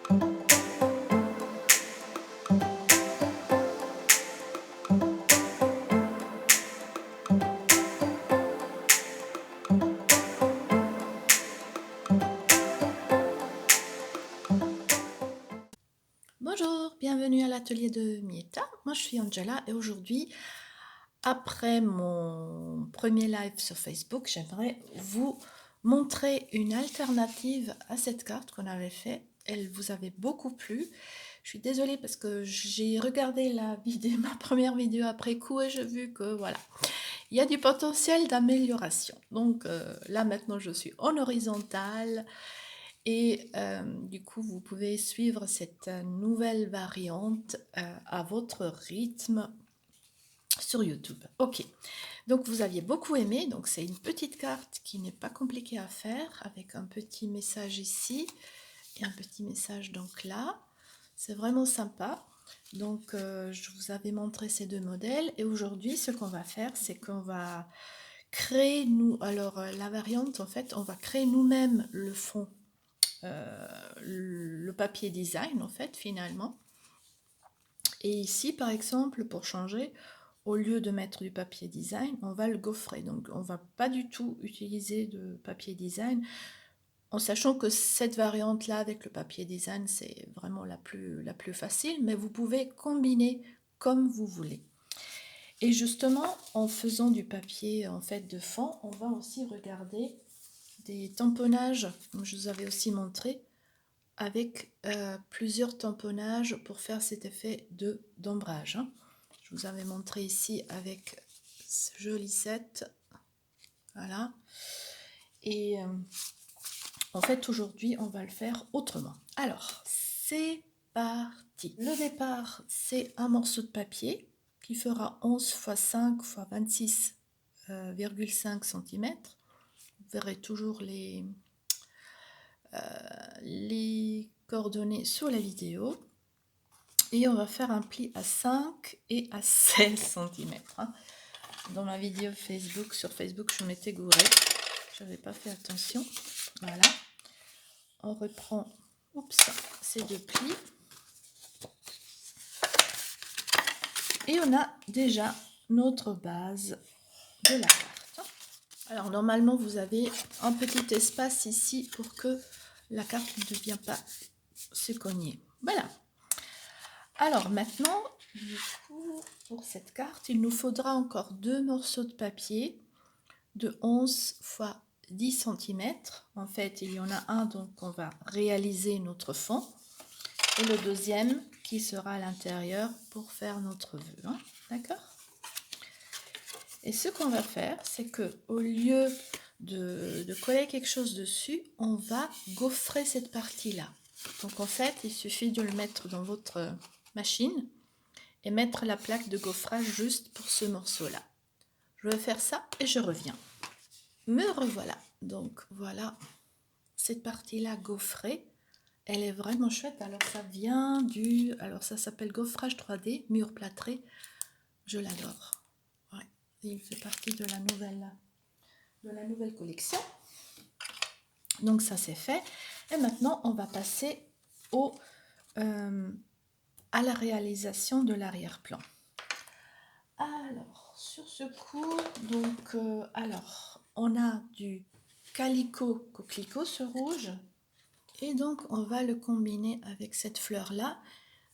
Bonjour, bienvenue à l'atelier de Mieta. Moi je suis Angela et aujourd'hui, après mon premier live sur Facebook, j'aimerais vous montrer une alternative à cette carte qu'on avait fait. Elle vous avait beaucoup plu. Je suis désolée parce que j'ai regardé ma première vidéo après coup et j'ai vu que voilà, il y a du potentiel d'amélioration. Donc là maintenant je suis en horizontale. Et du coup, vous pouvez suivre cette nouvelle variante à votre rythme sur YouTube. Ok, donc vous aviez beaucoup aimé, donc c'est une petite carte qui n'est pas compliquée à faire, avec un petit message ici et un petit message donc là. C'est vraiment sympa. Donc je vous avais montré ces deux modèles et aujourd'hui ce qu'on va faire, c'est qu'on va créer la variante en fait, on va créer nous-mêmes le fond, le papier design en fait finalement. Et ici par exemple, pour changer, au lieu de mettre du papier design, on va le gaufrer. Donc on va pas du tout utiliser de papier design, en sachant que cette variante là avec le papier design c'est vraiment la plus facile, mais vous pouvez combiner comme vous voulez. Et justement en faisant du papier en fait de fond, on va aussi regarder des tamponnages, comme je vous avais aussi montré, avec plusieurs tamponnages pour faire cet effet d'ombrage. Je vous avais montré ici avec ce joli set. Voilà. Et en fait, aujourd'hui, on va le faire autrement. Alors, c'est parti. Le départ, c'est un morceau de papier qui fera 11 x 5 x 26,5 cm. Vous verrez toujours les coordonnées sur la vidéo. Et on va faire un pli à 5 et à 16 cm. Dans ma vidéo Facebook, sur Facebook, je m'étais gourée. Je n'avais pas fait attention. Voilà. On reprend ces deux plis. Et on a déjà notre base de la carte. Alors normalement, vous avez un petit espace ici pour que la carte ne vienne pas se cogner. Voilà. Alors maintenant, du coup, pour cette carte, il nous faudra encore deux morceaux de papier de 11 x 10 cm. En fait, il y en a un, donc on va réaliser notre fond, et le deuxième qui sera à l'intérieur pour faire notre vœu. Hein, d'accord? Et ce qu'on va faire, c'est que au lieu de coller quelque chose dessus, on va gaufrer cette partie-là. Donc en fait, il suffit de le mettre dans votre machine et mettre la plaque de gaufrage juste pour ce morceau-là. Je vais faire ça et je reviens. Me revoilà. Donc voilà, cette partie-là gaufrée, elle est vraiment chouette. Alors ça vient alors ça s'appelle gaufrage 3D, mur plâtré. Je l'adore. Ouais, il fait partie de la nouvelle collection. Donc ça c'est fait. Et maintenant on va passer à la réalisation de l'arrière-plan. Alors, sur ce coup, donc, on a du calicot coquelicot, ce rouge, et donc on va le combiner avec cette fleur-là,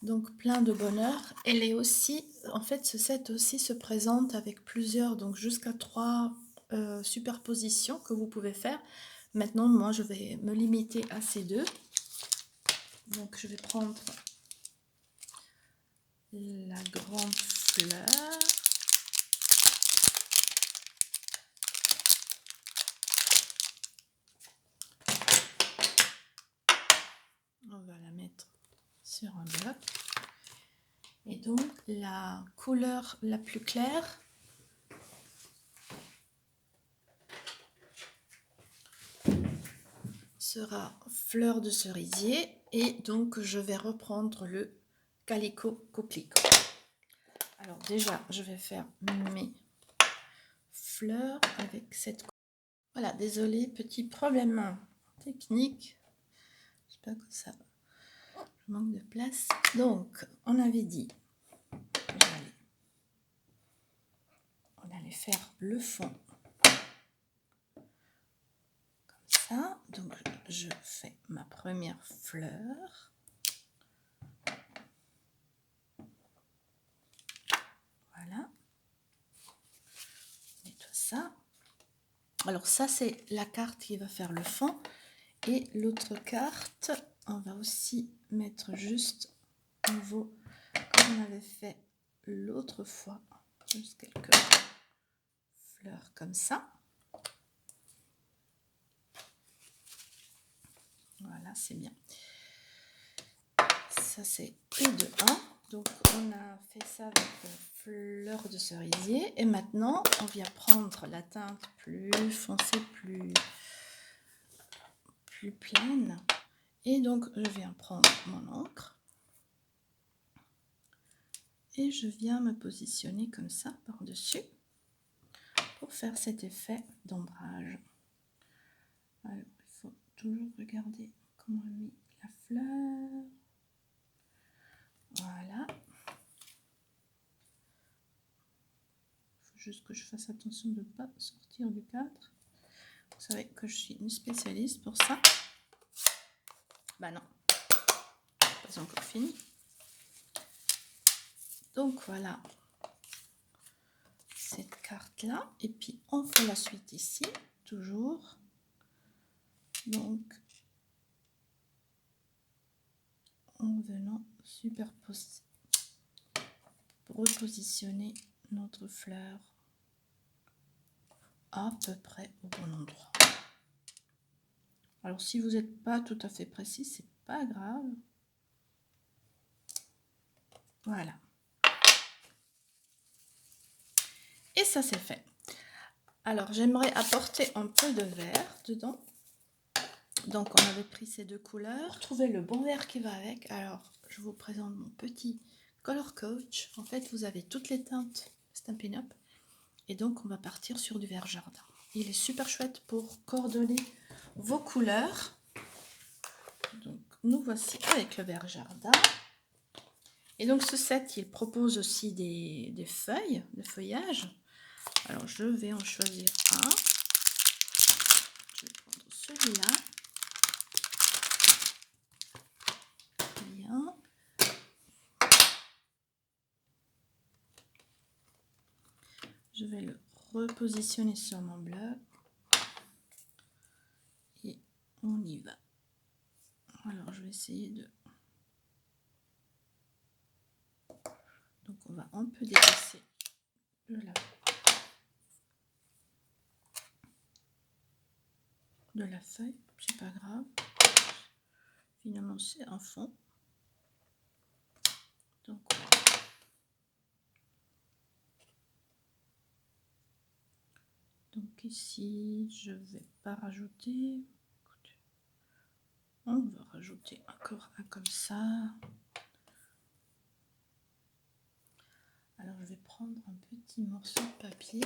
donc plein de bonheur. Elle est aussi, en fait, ce set aussi se présente avec plusieurs, donc jusqu'à 3 superpositions que vous pouvez faire. Maintenant, moi, je vais me limiter à ces deux. Donc, je vais prendre la grande fleur. On va la mettre sur un bloc. Et donc, la couleur la plus claire sera fleur de cerisier. Et donc, je vais reprendre le calicot coquelicot. Alors déjà, je vais faire mes fleurs avec cette... Voilà, désolé, petit problème technique. J'espère que ça Je manque de place. Donc, on avait dit, on allait faire le fond comme ça. Donc, je fais ma première fleur. Voilà. Nettoie ça. Alors ça, c'est la carte qui va faire le fond. Et l'autre carte, on va aussi mettre juste au niveau comme on avait fait l'autre fois. Juste quelques fleurs comme ça. Voilà, c'est bien. Ça, c'est et de 1. Donc, on a fait ça avec fleurs de cerisier. Et maintenant, on vient prendre la teinte plus foncée, plus pleine. Et donc, je viens prendre mon encre. Et je viens me positionner comme ça par-dessus pour faire cet effet d'ombrage. Alors, il faut toujours regarder comment on met la fleur. Voilà. Il faut juste que je fasse attention de ne pas sortir du cadre. Vous savez que je suis une spécialiste pour ça. Bah non, pas encore fini. Donc voilà cette carte là. Et puis on fait la suite ici, toujours. Donc en venant superposer, repositionner notre fleur à peu près au bon endroit. Alors si vous n'êtes pas tout à fait précis, c'est pas grave. Voilà. Et ça c'est fait. Alors j'aimerais apporter un peu de vert dedans. Donc on avait pris ces deux couleurs. Pour trouver le bon vert qui va avec, alors je vous présente mon petit Color Coach. En fait vous avez toutes les teintes Stampin' Up. Et donc on va partir sur du vert jardin. Il est super chouette pour coordonner vos couleurs. Donc nous voici avec le vert jardin. Et donc ce set il propose aussi des feuilles, des feuillages. Alors je vais en choisir un. Je vais prendre celui-là. Bien. Je vais le repositionner sur mon bloc. Et on y va. Alors je vais essayer de... Donc on va un peu dépasser de la feuille, c'est pas grave. Finalement c'est un fond. Donc ici je vais pas rajouter. On va rajouter encore un comme ça. Alors je vais prendre un petit morceau de papier.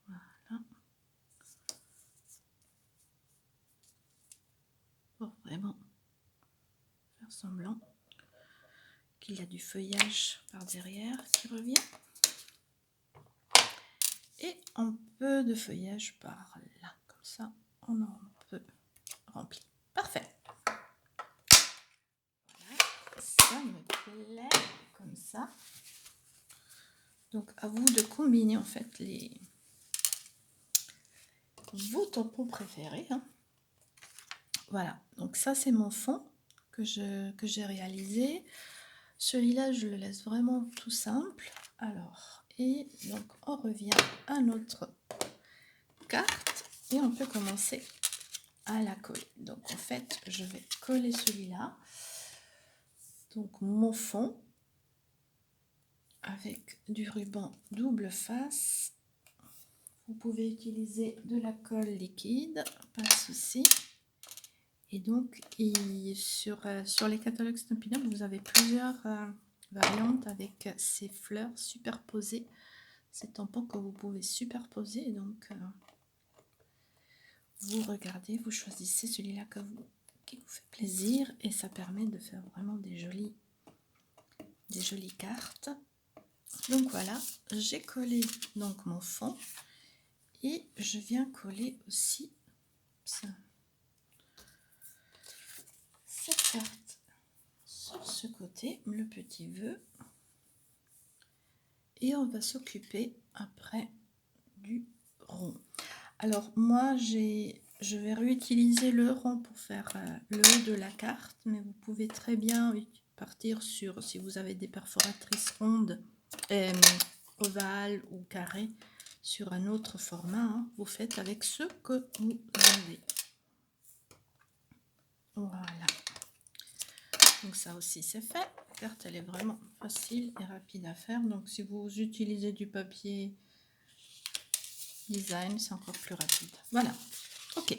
Voilà. Pour vraiment faire semblant qu'il y a du feuillage par derrière qui revient. Et un peu de feuillage par là. Comme ça, on a un peu rempli. Parfait. Voilà. Ça me plaît comme ça. Donc à vous de combiner en fait vos tampons préférés. Hein. Voilà, donc ça c'est mon fond que j'ai réalisé. Celui-là je le laisse vraiment tout simple. Alors, et donc on revient à notre carte et on peut commencer à la coller. Donc en fait je vais coller celui-là. Donc mon fond avec du ruban double face. Vous pouvez utiliser de la colle liquide, pas de souci. Et donc, sur les catalogues Stampin' Up, vous avez plusieurs variantes avec ces fleurs superposées, ces tampons que vous pouvez superposer. Donc, vous regardez, vous choisissez celui-là qui vous fait plaisir et ça permet de faire vraiment des jolies cartes. Donc voilà, j'ai collé donc mon fond et je viens coller aussi cette carte sur ce côté, le petit vœu, et on va s'occuper après du rond. Alors moi je vais réutiliser le rond pour faire le haut de la carte, mais vous pouvez très bien partir sur, si vous avez des perforatrices rondes, ovales ou carrées, sur un autre format, hein, vous faites avec ce que vous avez. Voilà. Donc ça aussi c'est fait. La carte elle est vraiment facile et rapide à faire. Donc si vous utilisez du papier design, c'est encore plus rapide. Voilà. Ok.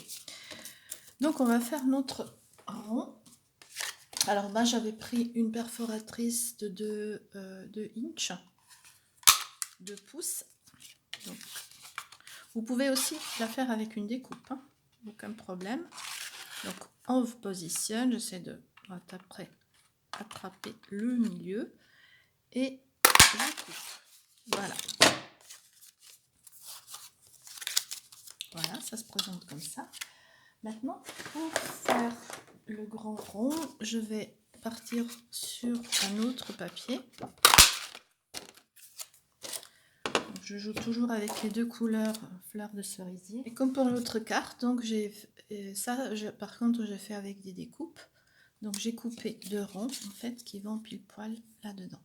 Donc on va faire notre rond. Alors moi j'avais pris une perforatrice de 2 inches, 2 pouces. Donc, vous pouvez aussi la faire avec une découpe, hein, aucun problème. Donc on vous positionne, j'essaie de attraper le milieu et je coupe. Voilà. Voilà, ça se présente comme ça. Maintenant, pour faire le grand rond, je vais partir sur un autre papier. Donc, je joue toujours avec les 2 couleurs fleurs de cerisier. Et comme pour l'autre carte, donc par contre, j'ai fait avec des découpes. Donc j'ai coupé 2 ronds en fait qui vont pile poil là-dedans.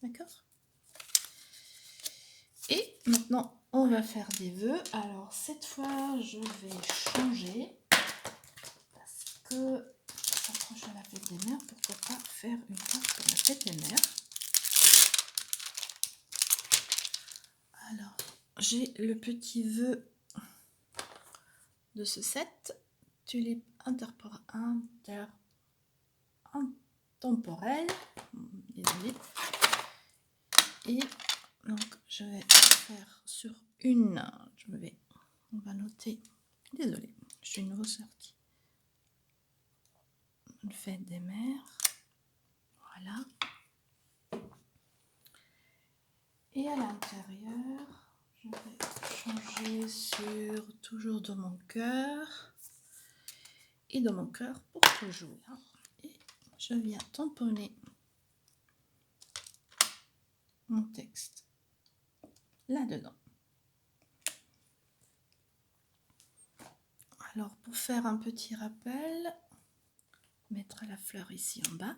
D'accord? Et maintenant, on va faire des vœux. Alors cette fois, je vais changer parce que ça approche à la fête des mères. Pourquoi pas faire une carte pour la fête des mères? Alors, j'ai le petit vœu de ce set, tulipe intemporelle. Désolée. Et donc, je vais faire sur on va noter, désolée, je suis une nouveau sortie. Une fête des mères, voilà. Et à l'intérieur, je vais changer toujours dans mon cœur. Et dans mon cœur pour toujours. Et je viens tamponner mon texte là-dedans. Alors pour faire un petit rappel, mettre la fleur ici en bas.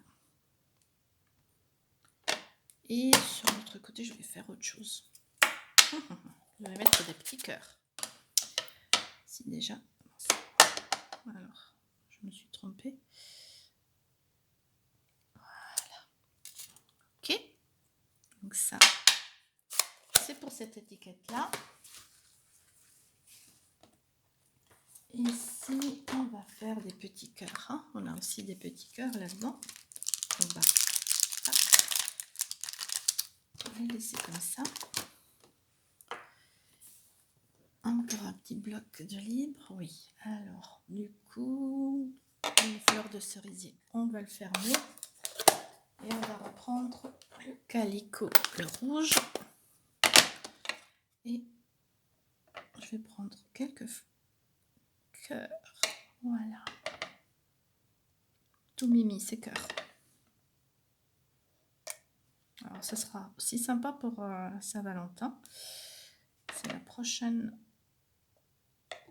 Et sur l'autre côté, je vais faire autre chose. Je vais mettre des petits cœurs. Si déjà. Alors, je me suis trompée. Voilà. Ok. Donc ça, c'est pour cette étiquette-là. Ici, on va faire des petits cœurs. Hein. On a aussi des petits cœurs là-dedans. On va les laisser comme ça. Encore un petit bloc de libre. Oui. Alors, du coup, les fleurs de cerisier, on va le fermer. Et on va reprendre le calicot, le rouge. Et je vais prendre quelques cœurs. Voilà. Tout mimi, ces cœurs. Alors, ce sera aussi sympa pour Saint-Valentin. C'est la prochaine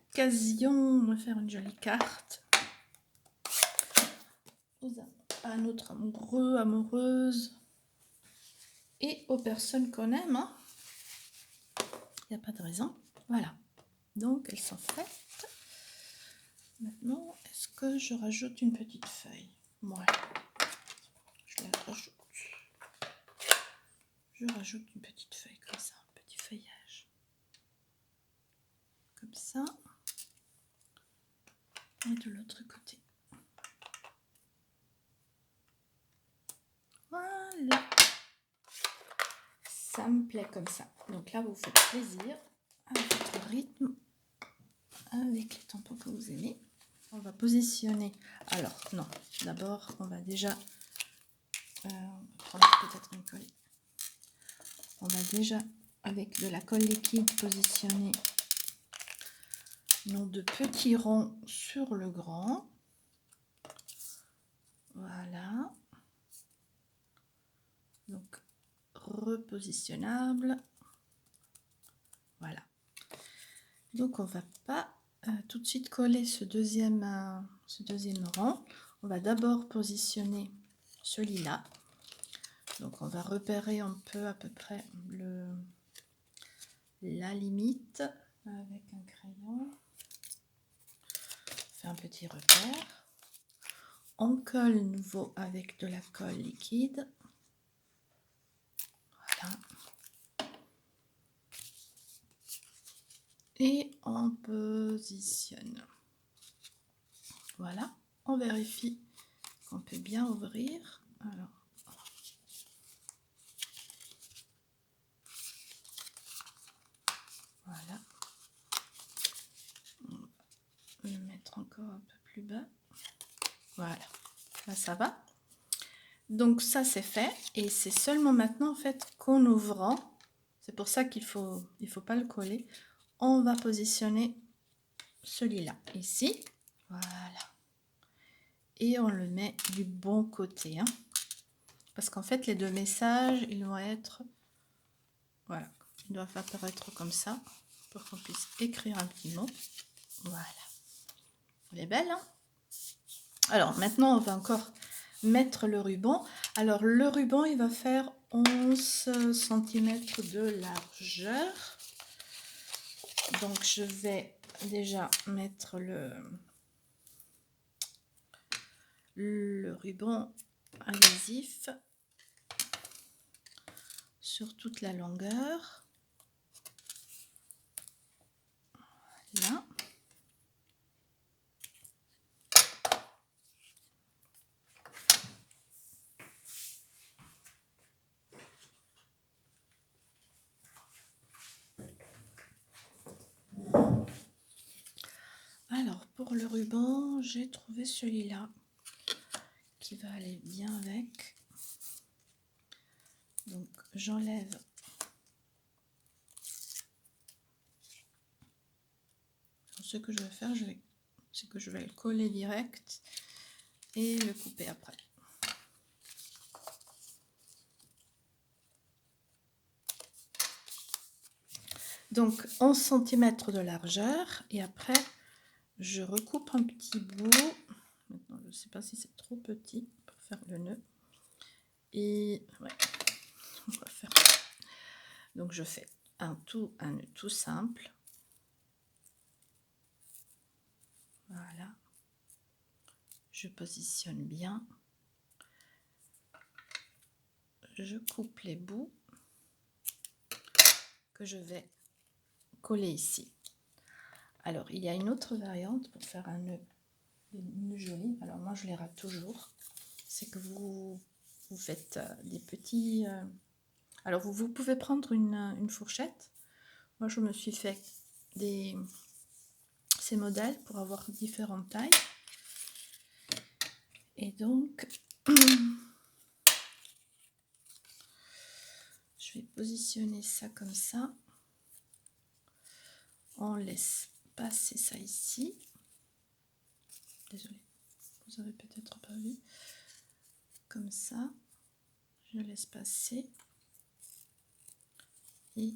occasion de faire une jolie carte à notre amoureux, amoureuse et aux personnes qu'on aime. Hein. Il n'y a pas de raison. Voilà. Donc, elles sont faites. Maintenant, est-ce que je rajoute une petite feuille? Voilà. Je la rajoute. Je rajoute une petite feuille comme ça, un petit feuillage. Comme ça. Et de l'autre côté. Voilà. Ça me plaît comme ça. Donc là, vous faites plaisir à votre rythme. avec les tampons que vous aimez. On va positionner. Alors, non. D'abord, on va déjà prendre peut-être une colle. On va déjà, avec de la colle liquide, positionner nos deux petits ronds sur le grand. Voilà. Donc, repositionnable. Voilà. Donc, on va pas tout de suite coller ce deuxième rang. On va d'abord positionner celui-là. Donc, on va repérer un peu à peu près la limite avec un crayon. On fait un petit repère. On colle nouveau avec de la colle liquide. Voilà. Et on positionne. Voilà. On vérifie qu'on peut bien ouvrir. Alors, voilà. On va le mettre encore un peu plus bas. Voilà. Là, ça va. Donc, ça, c'est fait. Et c'est seulement maintenant, en fait, qu'en ouvrant, c'est pour ça qu'il faut pas le coller, on va positionner celui-là ici. Voilà. Et on le met du bon côté. Hein. Parce qu'en fait, les deux messages, ils vont être... Voilà. Ils doivent apparaître comme ça pour qu'on puisse écrire un petit mot. Voilà. Elle est belle, hein? Alors, maintenant, on va encore mettre le ruban. Alors, le ruban, il va faire 11 cm de largeur. Donc, je vais déjà mettre le ruban adhésif sur toute la longueur. Là. Alors, pour le ruban, j'ai trouvé celui-là qui va aller bien avec. Donc, j'enlève ce que je vais faire, c'est que je vais le coller direct et le couper après. Donc 11 cm de largeur et après je recoupe un petit bout. Maintenant je ne sais pas si c'est trop petit pour faire le nœud. Et ouais, on va faire. Donc je fais un nœud tout simple. Voilà. Je positionne bien. Je coupe les bouts que je vais coller ici. Alors, il y a une autre variante pour faire un nœud joli. Alors, moi, je les rate toujours. C'est que vous faites des petits... Alors, vous pouvez prendre une fourchette. Moi, je me suis fait ces modèles pour avoir différentes tailles. Et donc... je vais positionner ça comme ça. On laisse passer ça ici. Désolée, vous avez peut-être pas vu. Comme ça, je laisse passer. Et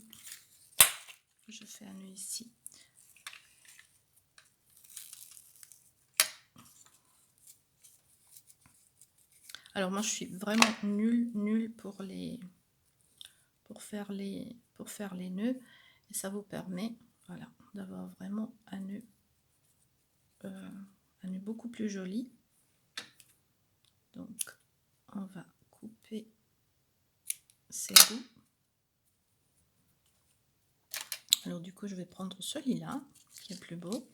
je fais un nœud ici. Alors moi, je suis vraiment nulle pour faire les nœuds. Et ça vous permet, voilà, d'avoir vraiment un nœud beaucoup plus joli. Donc, on va couper ces bouts. Alors du coup, je vais prendre celui-là, qui est plus beau.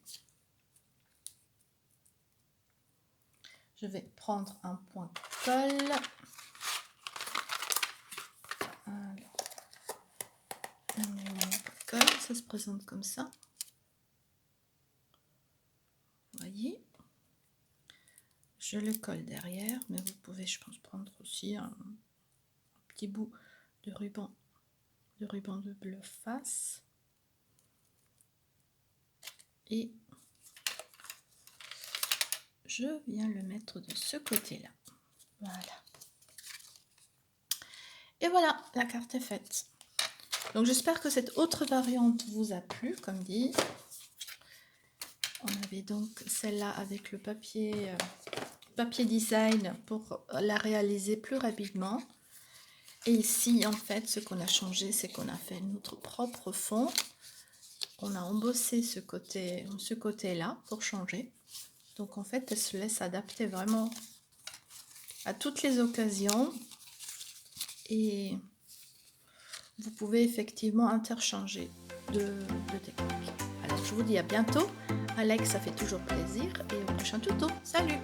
Je vais prendre un point colle. Alors, un colle, ça se présente comme ça. voyez. Je le colle derrière, mais vous pouvez, je pense, prendre aussi un petit bout de ruban de bleu face. Et je viens le mettre de ce côté-là. Voilà. Et voilà, la carte est faite. Donc j'espère que cette autre variante vous a plu, comme dit. On avait donc celle-là avec le papier design pour la réaliser plus rapidement. Et ici, en fait, ce qu'on a changé, c'est qu'on a fait notre propre fond. On a embossé ce côté-là pour changer. Donc en fait, elle se laisse adapter vraiment à toutes les occasions. Et vous pouvez effectivement interchanger de technique. Alors je vous dis à bientôt. Alex, ça fait toujours plaisir et au prochain tuto. Salut!